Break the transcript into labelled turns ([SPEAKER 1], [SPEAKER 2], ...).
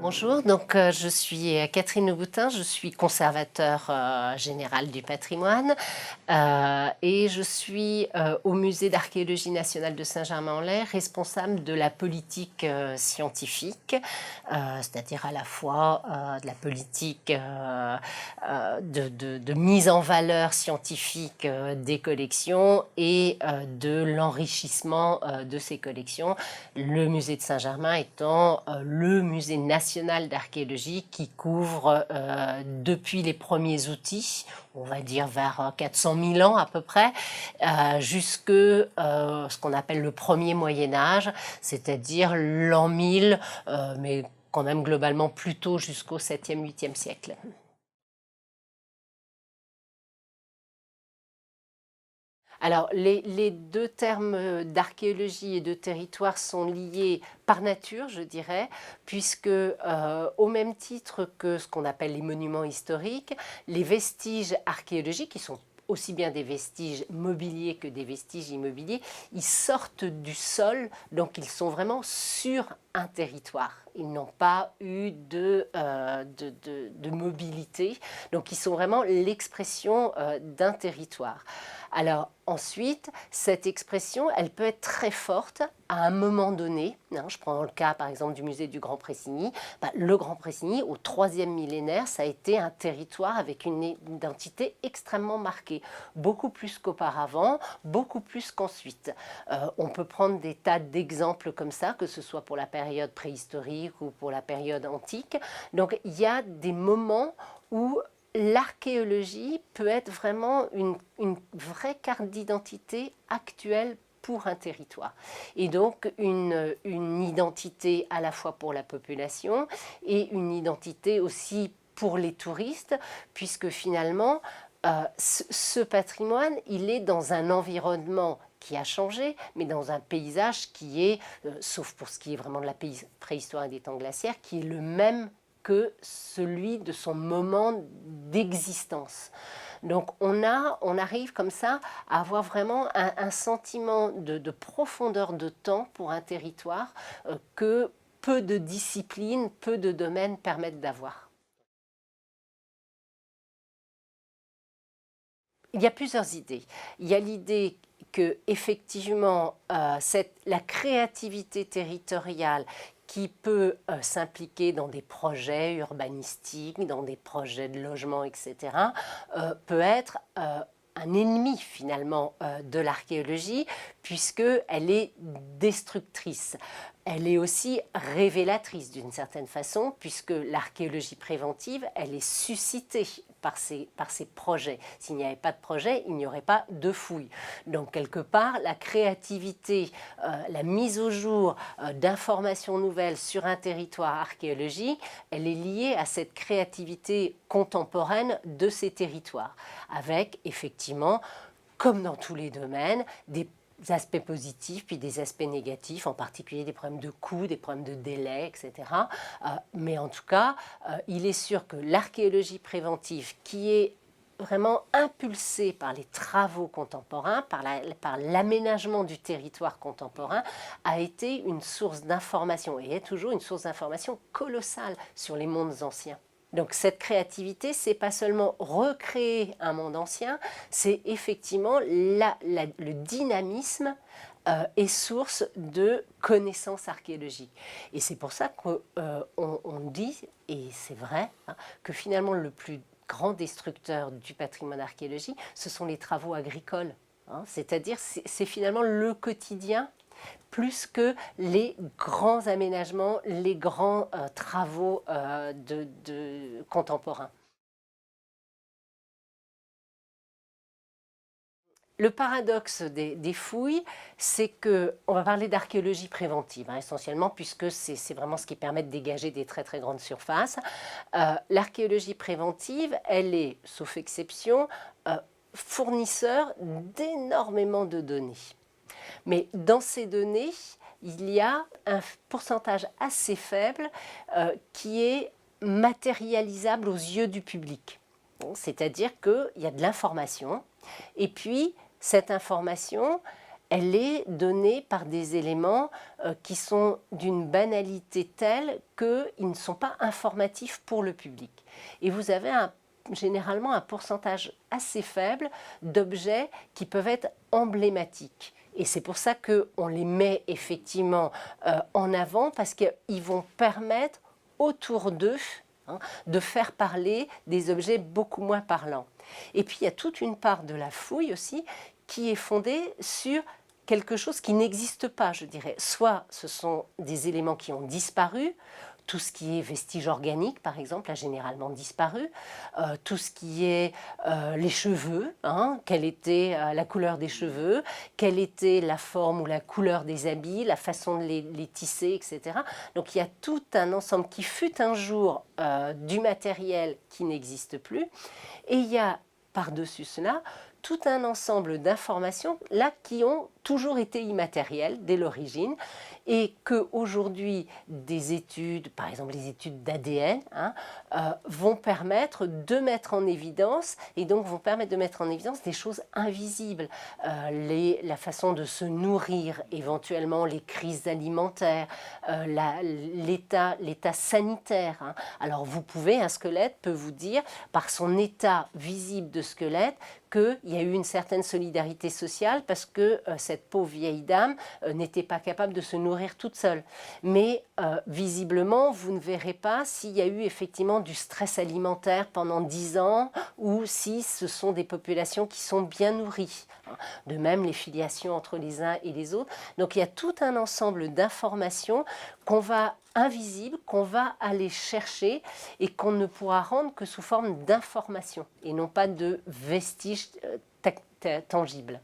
[SPEAKER 1] Bonjour, je suis Catherine Le Boutin, je suis conservateur général du patrimoine et je suis au Musée d'archéologie nationale de Saint-Germain-en-Laye responsable de la politique scientifique, c'est-à-dire à la fois de la politique de mise en valeur scientifique des collections et de l'enrichissement de ces collections. Le musée de Saint-Germain étant le musée national d'archéologie qui couvre depuis les premiers outils, on va dire vers 400 000 ans à peu près, jusque ce qu'on appelle le premier Moyen-Âge, c'est-à-dire l'an 1000, mais quand même globalement plutôt jusqu'au 7e, 8e siècle. Alors, les deux termes d'archéologie et de territoire sont liés par nature, je dirais, puisque au même titre que ce qu'on appelle les monuments historiques, les vestiges archéologiques, qui sont aussi bien des vestiges mobiliers que des vestiges immobiliers, ils sortent du sol, donc ils sont vraiment sur un territoire. Ils n'ont pas eu de mobilité, donc ils sont vraiment l'expression d'un territoire. Alors ensuite, cette expression, elle peut être très forte à un moment donné. Je prends le cas par exemple du musée du Grand Pressigny. Le Grand Pressigny, au 3e millénaire, ça a été un territoire avec une identité extrêmement marquée, beaucoup plus qu'auparavant, beaucoup plus qu'ensuite. On peut prendre des tas d'exemples comme ça, que ce soit pour la période préhistorique ou pour la période antique. Donc il y a des moments où l'archéologie peut être vraiment une vraie carte d'identité actuelle pour un territoire. Et donc une identité à la fois pour la population et une identité aussi pour les touristes, puisque finalement, ce patrimoine, il est dans un environnement qui a changé, mais dans un paysage qui est, sauf pour ce qui est vraiment de la préhistoire et des temps glaciaires, qui est le même que celui de son moment d'existence. Donc on arrive comme ça à avoir vraiment un sentiment de profondeur de temps pour un territoire que peu de disciplines, peu de domaines permettent d'avoir. Il y a plusieurs idées. Il y a l'idée que effectivement la créativité territoriale qui peut s'impliquer dans des projets urbanistiques, dans des projets de logement, etc., peut être un ennemi finalement de l'archéologie, puisqu'elle est destructrice. Elle est aussi révélatrice d'une certaine façon, puisque l'archéologie préventive, elle est suscitée par ces projets. S'il n'y avait pas de projet, il n'y aurait pas de fouilles. Donc quelque part, la créativité, la mise au jour d'informations nouvelles sur un territoire archéologique, elle est liée à cette créativité contemporaine de ces territoires, avec effectivement, comme dans tous les domaines, des aspects positifs puis des aspects négatifs, en particulier des problèmes de coûts, des problèmes de délai, etc. Mais en tout cas, il est sûr que l'archéologie préventive, qui est vraiment impulsée par les travaux contemporains, par l'aménagement du territoire contemporain, a été une source d'information et est toujours une source d'information colossale sur les mondes anciens. Donc cette créativité, c'est pas seulement recréer un monde ancien, c'est effectivement le dynamisme est source de connaissances archéologiques. Et c'est pour ça qu'on dit, et c'est vrai, que finalement le plus grand destructeur du patrimoine archéologique, ce sont les travaux agricoles. C'est-à-dire c'est finalement le quotidien plus que les grands aménagements, les grands travaux contemporains. Le paradoxe des fouilles, c'est qu'on va parler d'archéologie préventive, essentiellement, puisque c'est vraiment ce qui permet de dégager des très très grandes surfaces. L'archéologie préventive, elle est, sauf exception, fournisseur d'énormément de données. Mais dans ces données, il y a un pourcentage assez faible qui est matérialisable aux yeux du public. C'est-à-dire qu'il y a de l'information, et puis cette information, elle est donnée par des éléments qui sont d'une banalité telle qu'ils ne sont pas informatifs pour le public. Et vous avez généralement un pourcentage assez faible d'objets qui peuvent être emblématiques. Et c'est pour ça qu'on les met effectivement en avant, parce qu'ils vont permettre autour d'eux de faire parler des objets beaucoup moins parlants. Et puis il y a toute une part de la fouille aussi qui est fondée sur quelque chose qui n'existe pas, je dirais. Soit ce sont des éléments qui ont disparu, tout ce qui est vestige organique, par exemple, a généralement disparu. Tout ce qui est les cheveux, quelle était la couleur des cheveux, quelle était la forme ou la couleur des habits, la façon de les tisser, etc. Donc il y a tout un ensemble qui fut un jour du matériel qui n'existe plus. Et il y a par-dessus cela tout un ensemble d'informations là qui ont toujours été immatérielles dès l'origine et qu'aujourd'hui des études, par exemple les études d'ADN, vont permettre de mettre en évidence et donc vont permettre de mettre en évidence des choses invisibles, la façon de se nourrir, éventuellement les crises alimentaires, l'état sanitaire. Alors vous pouvez, un squelette peut vous dire par son état visible de squelette qu'il y a eu une certaine solidarité sociale parce que cette pauvre vieille dame n'était pas capable de se nourrir toute seule. Mais visiblement, vous ne verrez pas s'il y a eu effectivement du stress alimentaire pendant 10 ans ou si ce sont des populations qui sont bien nourries. De même, les filiations entre les uns et les autres. Donc il y a tout un ensemble d'informations qu'on va invisibles, qu'on va aller chercher et qu'on ne pourra rendre que sous forme d'informations et non pas de vestiges tangibles.